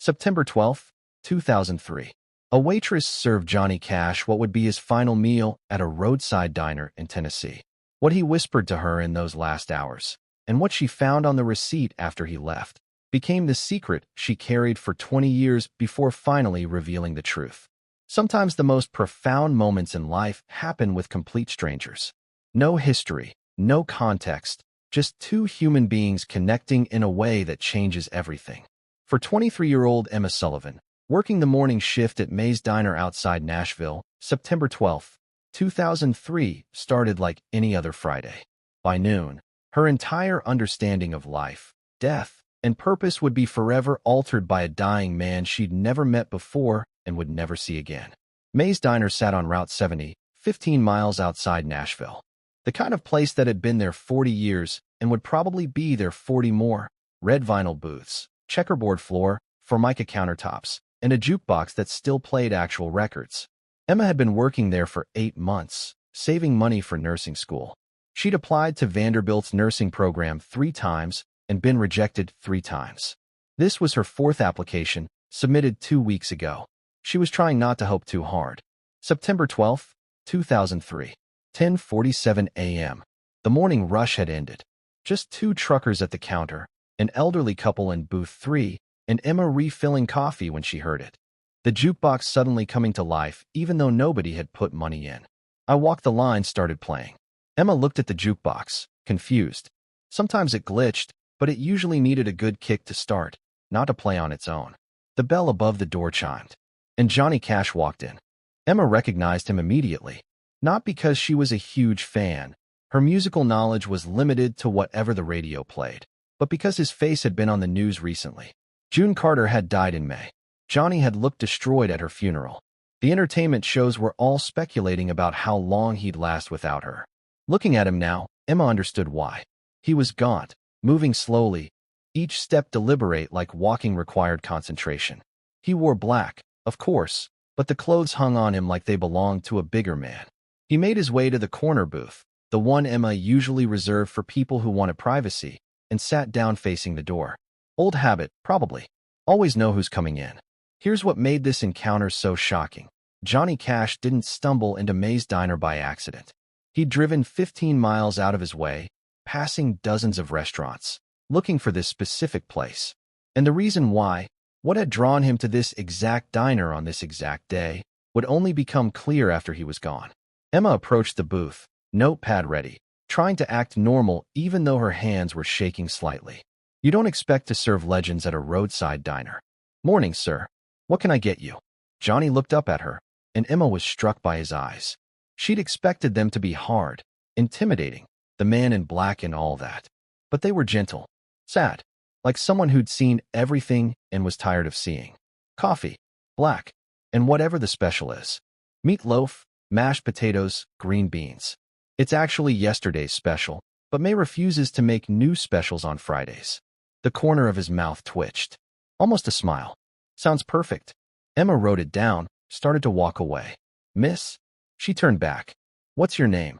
September 12, 2003. A waitress served Johnny Cash what would be his final meal at a roadside diner in Tennessee. What he whispered to her in those last hours, and what she found on the receipt after he left, became the secret she carried for 20 years before finally revealing the truth. Sometimes the most profound moments in life happen with complete strangers. No history, no context, just two human beings connecting in a way that changes everything. For 23-year-old Emma Sullivan, working the morning shift at May's Diner outside Nashville, September 12, 2003 started like any other Friday. By noon, her entire understanding of life, death, and purpose would be forever altered by a dying man she'd never met before and would never see again. May's Diner sat on Route 70, 15 miles outside Nashville. The kind of place that had been there 40 years and would probably be there 40 more. Red vinyl booths, checkerboard floor, formica countertops, and a jukebox that still played actual records. Emma had been working there for 8 months, saving money for nursing school. She'd applied to Vanderbilt's nursing program 3 times and been rejected 3 times. This was her 4th application, submitted 2 weeks ago. She was trying not to hope too hard. September 12, 2003. 10:47 a.m. The morning rush had ended. Just 2 truckers at the counter, an elderly couple in booth 3, and Emma refilling coffee when she heard it. The jukebox suddenly coming to life even though nobody had put money in. I Walk the Line started playing. Emma looked at the jukebox, confused. Sometimes it glitched, but it usually needed a good kick to start, not to play on its own. The bell above the door chimed, and Johnny Cash walked in. Emma recognized him immediately. Not because she was a huge fan, her musical knowledge was limited to whatever the radio played, but because his face had been on the news recently. June Carter had died in May. Johnny had looked destroyed at her funeral. The entertainment shows were all speculating about how long he'd last without her. Looking at him now, Emma understood why. He was gaunt, moving slowly, each step deliberate like walking required concentration. He wore black, of course, but the clothes hung on him like they belonged to a bigger man. He made his way to the corner booth, the one Emma usually reserved for people who wanted privacy, and sat down facing the door. Old habit, probably. Always know who's coming in. Here's what made this encounter so shocking. Johnny Cash didn't stumble into May's Diner by accident. He'd driven 15 miles out of his way, passing dozens of restaurants, looking for this specific place. And the reason why, what had drawn him to this exact diner on this exact day, would only become clear after he was gone. Emma approached the booth, notepad ready, trying to act normal even though her hands were shaking slightly. You don't expect to serve legends at a roadside diner. Morning, sir. What can I get you? Johnny looked up at her, and Emma was struck by his eyes. She'd expected them to be hard, intimidating, the man in black and all that. But they were gentle, sad, like someone who'd seen everything and was tired of seeing. Coffee, black, and whatever the special is. Meatloaf, mashed potatoes, green beans. It's actually yesterday's special, but May refuses to make new specials on Fridays. The corner of his mouth twitched. Almost a smile. Sounds perfect. Emma wrote it down, started to walk away. Miss? She turned back. What's your name?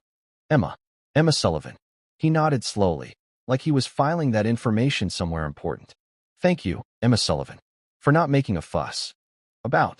Emma. Emma Sullivan. He nodded slowly, like he was filing that information somewhere important. Thank you, Emma Sullivan, for not making a fuss. About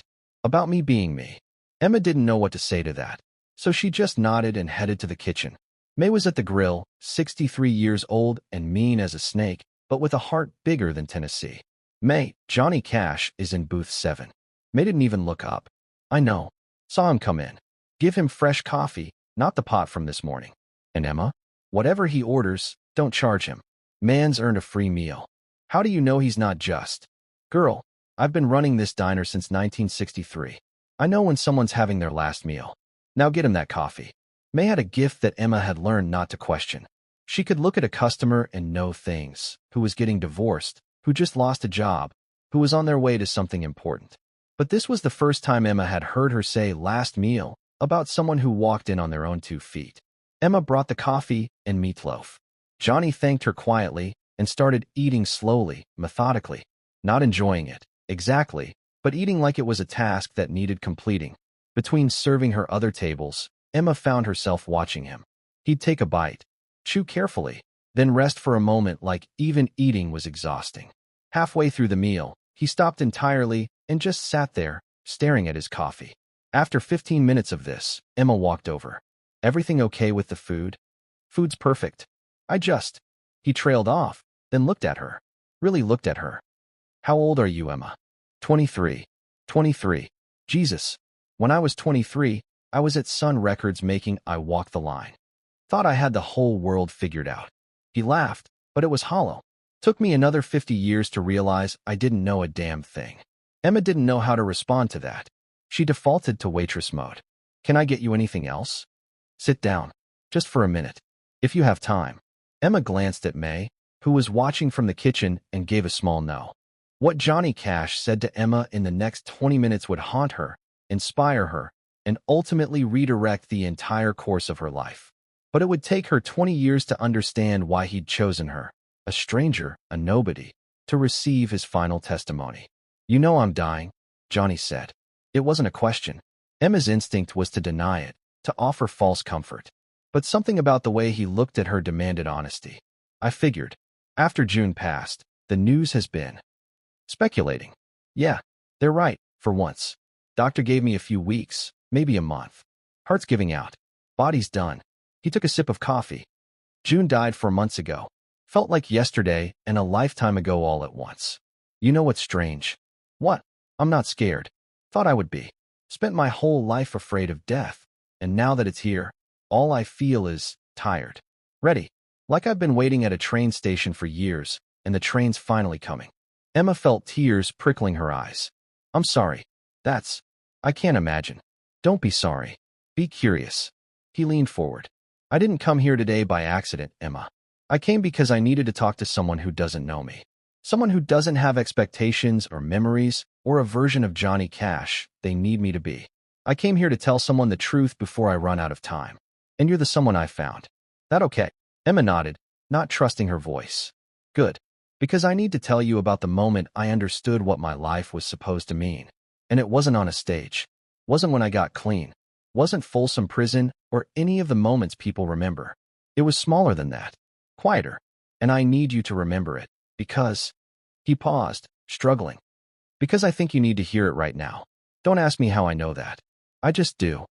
me being me. Emma didn't know what to say to that, so she just nodded and headed to the kitchen. May was at the grill, 63 years old and mean as a snake, but with a heart bigger than Tennessee. May, Johnny Cash is in booth 7. May didn't even look up. I know. Saw him come in. Give him fresh coffee, not the pot from this morning. And Emma? Whatever he orders, don't charge him. Man's earned a free meal. How do you know he's not just? Girl, I've been running this diner since 1963. I know when someone's having their last meal. Now get him that coffee. May had a gift that Emma had learned not to question. She could look at a customer and know things, who was getting divorced, who just lost a job, who was on their way to something important. But this was the first time Emma had heard her say last meal about someone who walked in on their own 2 feet. Emma brought the coffee and meatloaf. Johnny thanked her quietly and started eating slowly, methodically, not enjoying it, exactly, but eating like it was a task that needed completing. Between serving her other tables, Emma found herself watching him. He'd take a bite, chew carefully, then rest for a moment like even eating was exhausting. Halfway through the meal, He stopped entirely and just sat there, staring at his coffee. After 15 minutes of this, Emma walked over. Everything okay with the food? Food's perfect. He trailed off, then looked at her. Really looked at her. How old are you, Emma? 23. 23. Jesus. When I was 23, I was at Sun Records making I Walk the Line. Thought I had the whole world figured out. He laughed, but it was hollow. Took me another 50 years to realize I didn't know a damn thing. Emma didn't know how to respond to that. She defaulted to waitress mode. Can I get you anything else? Sit down. Just for a minute. If you have time. Emma glanced at May, who was watching from the kitchen, and gave a small no. What Johnny Cash said to Emma in the next 20 minutes would haunt her, inspire her, and ultimately redirect the entire course of her life. But it would take her 20 years to understand why he'd chosen her, a stranger, a nobody, to receive his final testimony. You know I'm dying, Johnny said. It wasn't a question. Emma's instinct was to deny it, to offer false comfort. But something about the way he looked at her demanded honesty. I figured. After June passed, the news has been speculating. Yeah, they're right, for once. Doctor gave me a few weeks, maybe a month. Heart's giving out. Body's done. He took a sip of coffee. June died 4 months ago. Felt like yesterday and a lifetime ago all at once. You know what's strange? What? I'm not scared. Thought I would be. Spent my whole life afraid of death, and now that it's here, all I feel is tired. Ready. Like I've been waiting at a train station for years, and the train's finally coming. Emma felt tears prickling her eyes. I'm sorry. I can't imagine. Don't be sorry. Be curious. He leaned forward. I didn't come here today by accident, Emma. I came because I needed to talk to someone who doesn't know me. Someone who doesn't have expectations or memories or a version of Johnny Cash they need me to be. I came here to tell someone the truth before I run out of time. And you're the someone I found. That okay? Emma nodded, not trusting her voice. Good. Because I need to tell you about the moment I understood what my life was supposed to mean. And it wasn't on a stage. Wasn't when I got clean. Wasn't Folsom Prison or any of the moments people remember. It was smaller than that. Quieter. And I need you to remember it. Because... He paused, struggling. Because I think you need to hear it right now. Don't ask me how I know that. I just do.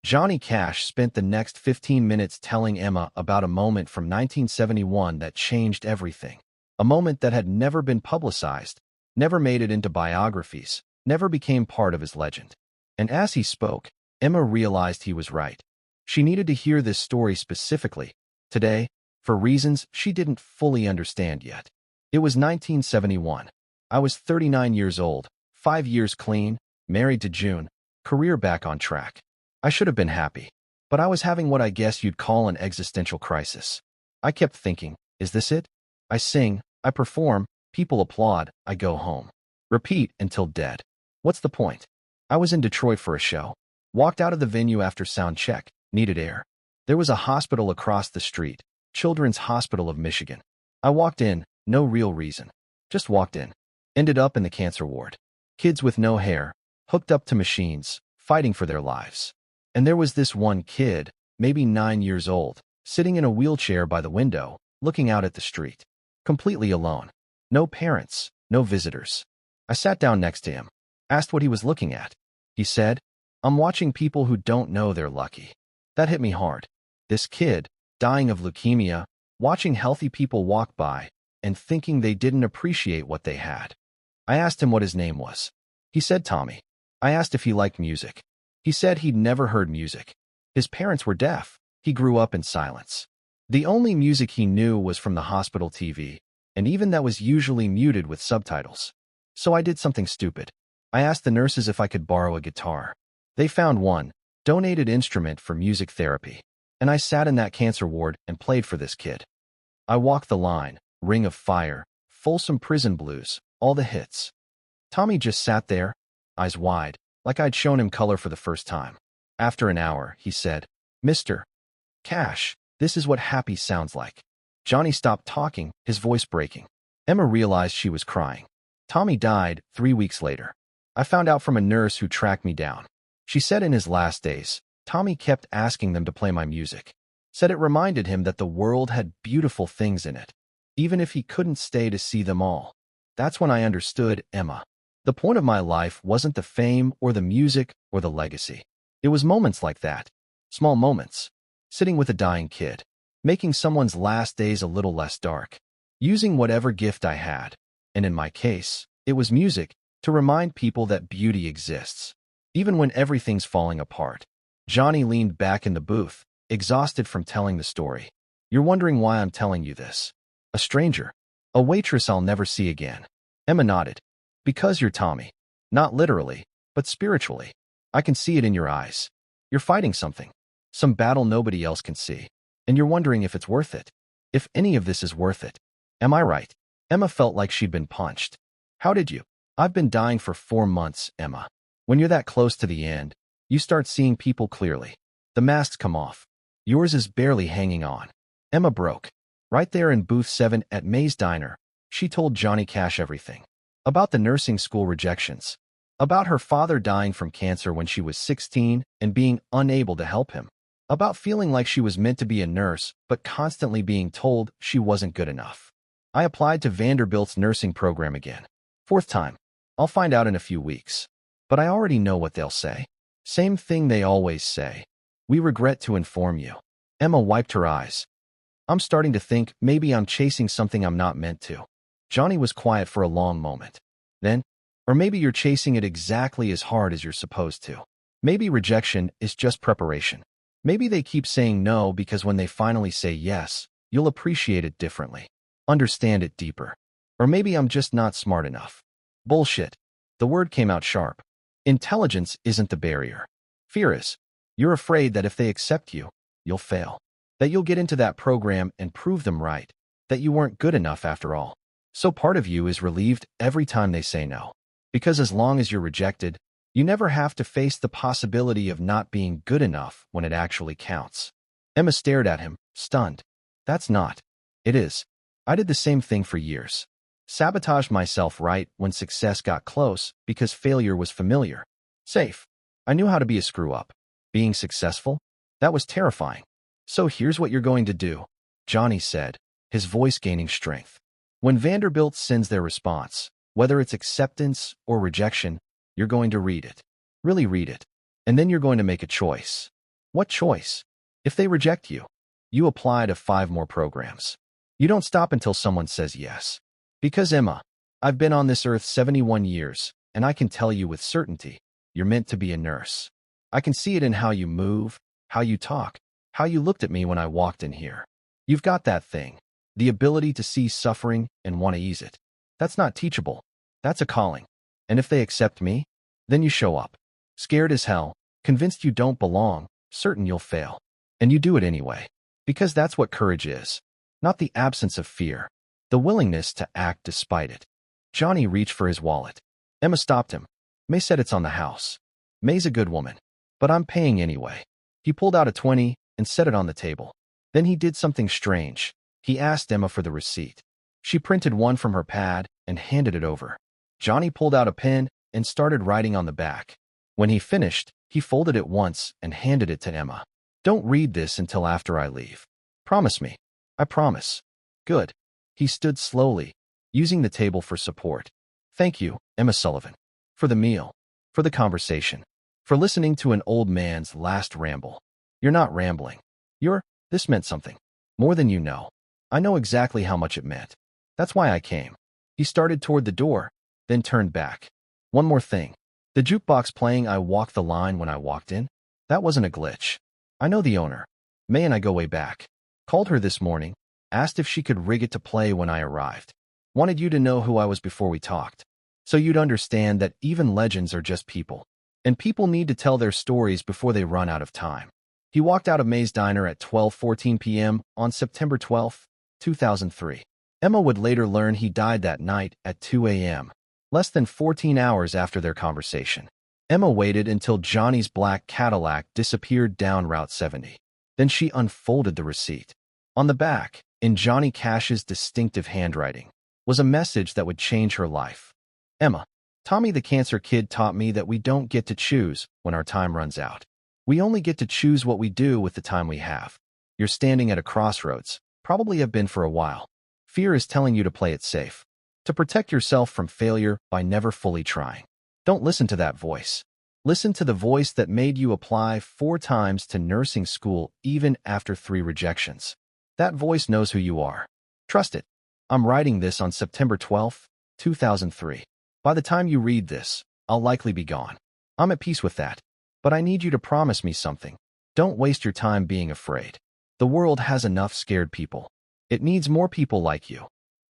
Johnny Cash spent the next 15 minutes telling Emma about a moment from 1971 that changed everything. A moment that had never been publicized, never made it into biographies, never became part of his legend. And as he spoke, Emma realized he was right. She needed to hear this story specifically, today, for reasons she didn't fully understand yet. It was 1971. I was 39 years old, 5 years clean, married to June, career back on track. I should have been happy, but I was having what I guess you'd call an existential crisis. I kept thinking, is this it? I sing, I perform, people applaud, I go home. Repeat until dead. What's the point? I was in Detroit for a show. Walked out of the venue after sound check, needed air. There was a hospital across the street, Children's Hospital of Michigan. I walked in, no real reason. Just walked in. Ended up in the cancer ward. Kids with no hair, hooked up to machines, fighting for their lives. And there was this one kid, maybe 9 years old, sitting in a wheelchair by the window, looking out at the street. Completely alone. No parents, no visitors. I sat down next to him, asked what he was looking at. He said, I'm watching people who don't know they're lucky. That hit me hard. This kid, dying of leukemia, watching healthy people walk by, and thinking they didn't appreciate what they had. I asked him what his name was. He said Tommy. I asked if he liked music. He said he'd never heard music. His parents were deaf. He grew up in silence. The only music he knew was from the hospital TV, and even that was usually muted with subtitles. So I did something stupid. I asked the nurses if I could borrow a guitar. They found one, donated instrument for music therapy, and I sat in that cancer ward and played for this kid. I Walked the Line, Ring of Fire, Folsom Prison Blues, all the hits. Tommy just sat there, eyes wide, like I'd shown him color for the first time. After an hour, he said, Mr. Cash, this is what happy sounds like. Johnny stopped talking, his voice breaking. Emma realized she was crying. Tommy died 3 weeks later. I found out from a nurse who tracked me down. She said in his last days, Tommy kept asking them to play my music. Said it reminded him that the world had beautiful things in it, even if he couldn't stay to see them all. That's when I understood, Emma. The point of my life wasn't the fame or the music or the legacy. It was moments like that, small moments, sitting with a dying kid, making someone's last days a little less dark, using whatever gift I had, and in my case, it was music, to remind people that beauty exists, even when everything's falling apart. Johnny leaned back in the booth, exhausted from telling the story. You're wondering why I'm telling you this. A stranger. A waitress I'll never see again. Emma nodded. Because you're Tommy. Not literally, but spiritually. I can see it in your eyes. You're fighting something. Some battle nobody else can see. And you're wondering if it's worth it. If any of this is worth it. Am I right? Emma felt like she'd been punched. How did you? I've been dying for 4 months, Emma. When you're that close to the end, you start seeing people clearly. The masks come off. Yours is barely hanging on. Emma broke. Right there in booth 7 at May's Diner, she told Johnny Cash everything. About the nursing school rejections. About her father dying from cancer when she was 16 and being unable to help him. About feeling like she was meant to be a nurse, but constantly being told she wasn't good enough. I applied to Vanderbilt's nursing program again. 4th time. I'll find out in a few weeks. But I already know what they'll say. Same thing they always say. We regret to inform you. Emma wiped her eyes. I'm starting to think maybe I'm chasing something I'm not meant to. Johnny was quiet for a long moment. Then, or maybe you're chasing it exactly as hard as you're supposed to. Maybe rejection is just preparation. Maybe they keep saying no because when they finally say yes, you'll appreciate it differently. Understand it deeper. Or maybe I'm just not smart enough. Bullshit. The word came out sharp. Intelligence isn't the barrier. Fear is. You're afraid that if they accept you, you'll fail. That you'll get into that program and prove them right. That you weren't good enough after all. So part of you is relieved every time they say no. Because as long as you're rejected, you never have to face the possibility of not being good enough when it actually counts. Emma stared at him, stunned. That's not. It is. I did the same thing for years. Sabotaged myself right when success got close because failure was familiar. Safe. I knew how to be a screw-up. Being successful? That was terrifying. So here's what you're going to do, Johnny said, his voice gaining strength. When Vanderbilt sends their response, whether it's acceptance or rejection, you're going to read it. Really read it. And then you're going to make a choice. What choice? If they reject you, you apply to 5 more programs. You don't stop until someone says yes. Because Emma, I've been on this earth 71 years, and I can tell you with certainty, you're meant to be a nurse. I can see it in how you move, how you talk, how you looked at me when I walked in here. You've got that thing, the ability to see suffering and want to ease it. That's not teachable. That's a calling. And if they accept me, then you show up. Scared as hell, convinced you don't belong, certain you'll fail. And you do it anyway. Because that's what courage is. Not the absence of fear. The willingness to act despite it. Johnny reached for his wallet. Emma stopped him. May said it's on the house. May's a good woman. But I'm paying anyway. He pulled out a 20 and set it on the table. Then he did something strange. He asked Emma for the receipt. She printed one from her pad and handed it over. Johnny pulled out a pen and started writing on the back. When he finished, he folded it once and handed it to Emma. Don't read this until after I leave. Promise me. I promise. Good. He stood slowly, using the table for support. Thank you, Emma Sullivan. For the meal. For the conversation. For listening to an old man's last ramble. You're not rambling. This meant something. More than you know. I know exactly how much it meant. That's why I came. He started toward the door, then turned back. One more thing. The jukebox playing I Walk the Line when I walked in? That wasn't a glitch. I know the owner. May and I go way back. Called her this morning, asked if she could rig it to play when I arrived. Wanted you to know who I was before we talked. So you'd understand that even legends are just people. And people need to tell their stories before they run out of time. He walked out of May's Diner at 12:14 p.m. on September 12, 2003. Emma would later learn he died that night at 2 a.m., less than 14 hours after their conversation. Emma waited until Johnny's black Cadillac disappeared down Route 70. Then she unfolded the receipt. On the back, in Johnny Cash's distinctive handwriting, was a message that would change her life. Emma, Tommy the cancer kid taught me that we don't get to choose when our time runs out. We only get to choose what we do with the time we have. You're standing at a crossroads, probably have been for a while. Fear is telling you to play it safe. to protect yourself from failure by never fully trying. Don't listen to that voice. Listen to the voice that made you apply 4 times to nursing school even after 3 rejections. That voice knows who you are. Trust it. I'm writing this on September 12, 2003. By the time you read this, I'll likely be gone. I'm at peace with that. But I need you to promise me something. Don't waste your time being afraid. The world has enough scared people. It needs more people like you.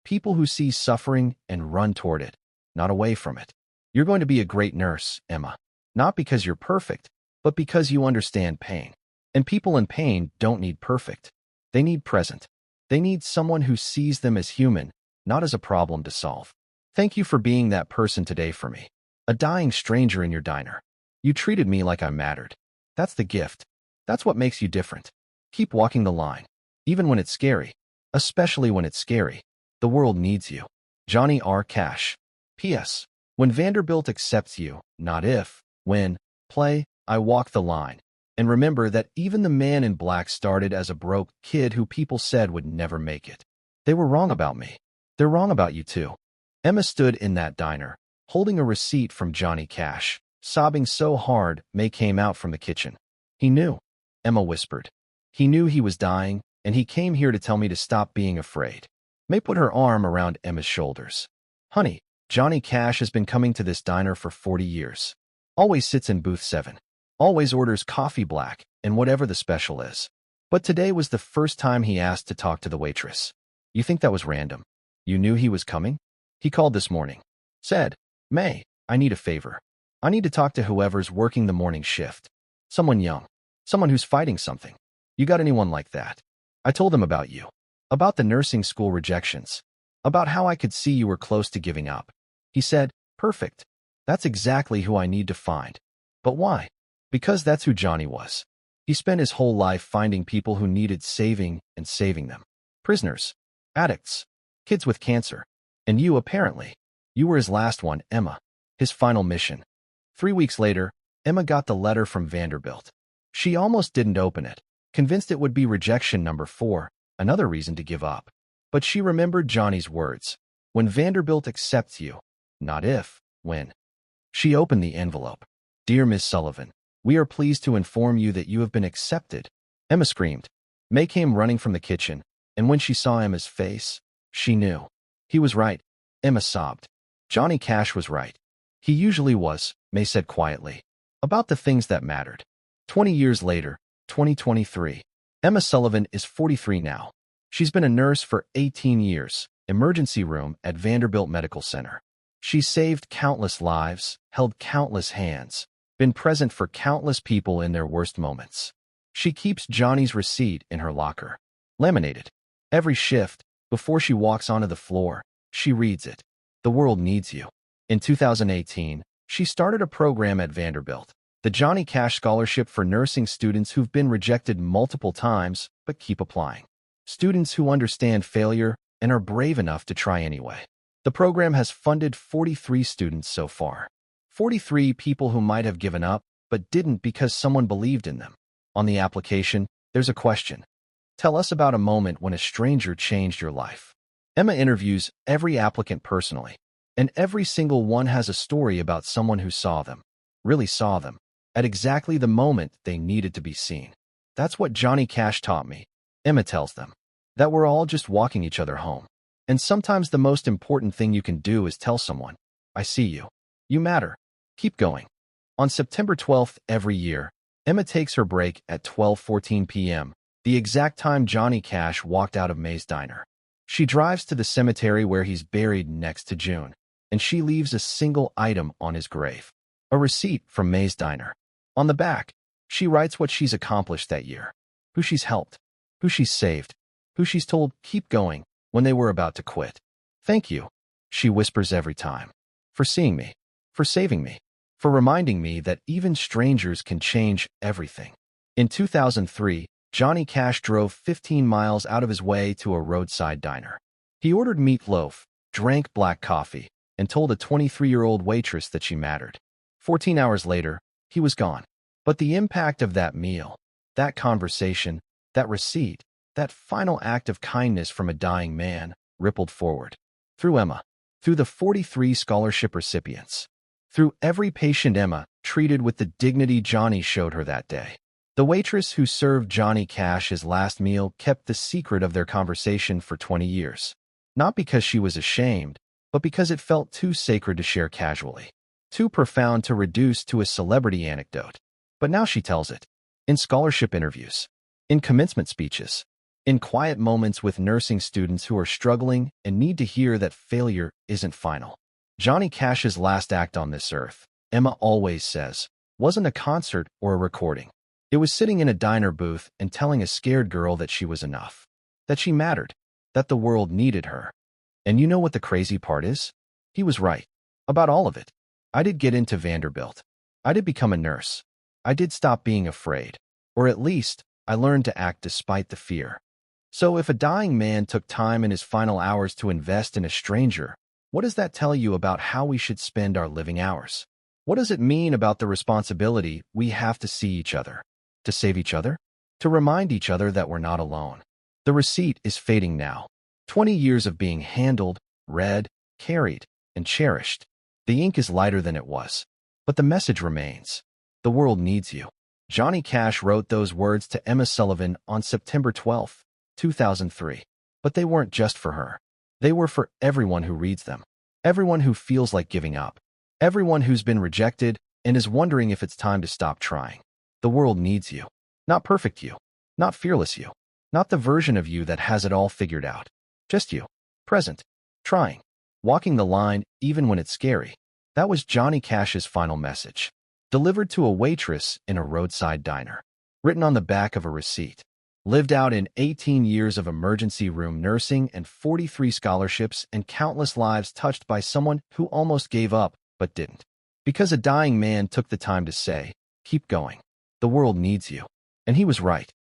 People who see suffering and run toward it, not away from it. You're going to be a great nurse, Emma. Not because you're perfect, but because you understand pain. And people in pain don't need perfect. They need present. They need someone who sees them as human, not as a problem to solve. Thank you for being that person today for me. A dying stranger in your diner. You treated me like I mattered. That's the gift. That's what makes you different. Keep walking the line. Even when it's scary. Especially when it's scary. The world needs you. Johnny R. Cash. P.S. When Vanderbilt accepts you, not if, when, play, I walk the line. And remember that even the man in black started as a broke kid who people said would never make it. They were wrong about me. They're wrong about you too. Emma stood in that diner, holding a receipt from Johnny Cash, sobbing so hard May came out from the kitchen. He knew, Emma whispered. He knew he was dying, and he came here to tell me to stop being afraid. May put her arm around Emma's shoulders. Honey, Johnny Cash has been coming to this diner for 40 years. Always sits in booth 7. Always orders coffee black and whatever the special is. But today was the first time he asked to talk to the waitress. You think that was random? You knew he was coming? He called this morning. Said, May, I need a favor. I need to talk to whoever's working the morning shift. Someone young. Someone who's fighting something. You got anyone like that? I told him about you. About the nursing school rejections. About how I could see you were close to giving up. He said, perfect. That's exactly who I need to find. But why? Because that's who Johnny was. He spent his whole life finding people who needed saving and saving them. Prisoners. Addicts. Kids with cancer. And you, apparently. You were his last one, Emma. His final mission. 3 weeks later, Emma got the letter from Vanderbilt. She almost didn't open it, convinced it would be rejection number 4, another reason to give up. But she remembered Johnny's words. When Vanderbilt accepts you, not if, when. She opened the envelope. Dear Miss Sullivan, we are pleased to inform you that you have been accepted. Emma screamed. May came running from the kitchen, and when she saw Emma's face, she knew. He was right. Emma sobbed. Johnny Cash was right. He usually was, May said quietly. About the things that mattered. 20 years later, 2023. Emma Sullivan is 43 now. She's been a nurse for 18 years, emergency room at Vanderbilt Medical Center. She's saved countless lives, held countless hands, been present for countless people in their worst moments. She keeps Johnny's receipt in her locker. Laminated. Every shift, before she walks onto the floor, she reads it. The world needs you. In 2018, she started a program at Vanderbilt, the Johnny Cash Scholarship for nursing students who've been rejected multiple times but keep applying. Students who understand failure and are brave enough to try anyway. The program has funded 43 students so far. 43 people who might have given up but didn't because someone believed in them. On the application, there's a question. Tell us about a moment when a stranger changed your life. Emma interviews every applicant personally, and every single one has a story about someone who saw them, really saw them, at exactly the moment they needed to be seen. That's what Johnny Cash taught me, Emma tells them, that we're all just walking each other home. And sometimes the most important thing you can do is tell someone, I see you. You matter. Keep going. On September 12th every year, Emma takes her break at 12:14 p.m., the exact time Johnny Cash walked out of May's diner. She drives to the cemetery where he's buried next to June, and she leaves a single item on his grave. A receipt from May's diner. On the back, she writes what she's accomplished that year, who she's helped, who she's saved, who she's told keep going when they were about to quit. Thank you, she whispers every time, for seeing me, for saving me, for reminding me that even strangers can change everything. In 2003, Johnny Cash drove 15 miles out of his way to a roadside diner. He ordered meatloaf, drank black coffee, and told a 23-year-old waitress that she mattered. 14 hours later, he was gone. But the impact of that meal, that conversation, that receipt, that final act of kindness from a dying man, rippled forward. Through Emma, through the 43 scholarship recipients, through every patient Emma treated with the dignity Johnny showed her that day. The waitress who served Johnny Cash his last meal kept the secret of their conversation for 20 years. Not because she was ashamed, but because it felt too sacred to share casually, too profound to reduce to a celebrity anecdote. But now she tells it. In scholarship interviews, in commencement speeches, in quiet moments with nursing students who are struggling and need to hear that failure isn't final. Johnny Cash's last act on this earth, Emma always says, wasn't a concert or a recording. It was sitting in a diner booth and telling a scared girl that she was enough, that she mattered, that the world needed her. And you know what the crazy part is? He was right. About all of it. I did get into Vanderbilt. I did become a nurse. I did stop being afraid. Or at least, I learned to act despite the fear. So if a dying man took time in his final hours to invest in a stranger, what does that tell you about how we should spend our living hours? What does it mean about the responsibility we have to see each other? To save each other? To remind each other that we're not alone. The receipt is fading now. 20 years of being handled, read, carried, and cherished. The ink is lighter than it was. But the message remains. The world needs you. Johnny Cash wrote those words to Emma Sullivan on September 12, 2003. But they weren't just for her. They were for everyone who reads them. Everyone who feels like giving up. Everyone who's been rejected and is wondering if it's time to stop trying. The world needs you. Not perfect you. Not fearless you. Not the version of you that has it all figured out. Just you. Present. Trying. Walking the line even when it's scary. That was Johnny Cash's final message. Delivered to a waitress in a roadside diner. Written on the back of a receipt. Lived out in 18 years of emergency room nursing and 43 scholarships and countless lives touched by someone who almost gave up but didn't. Because a dying man took the time to say, keep going. The world needs you. And he was right.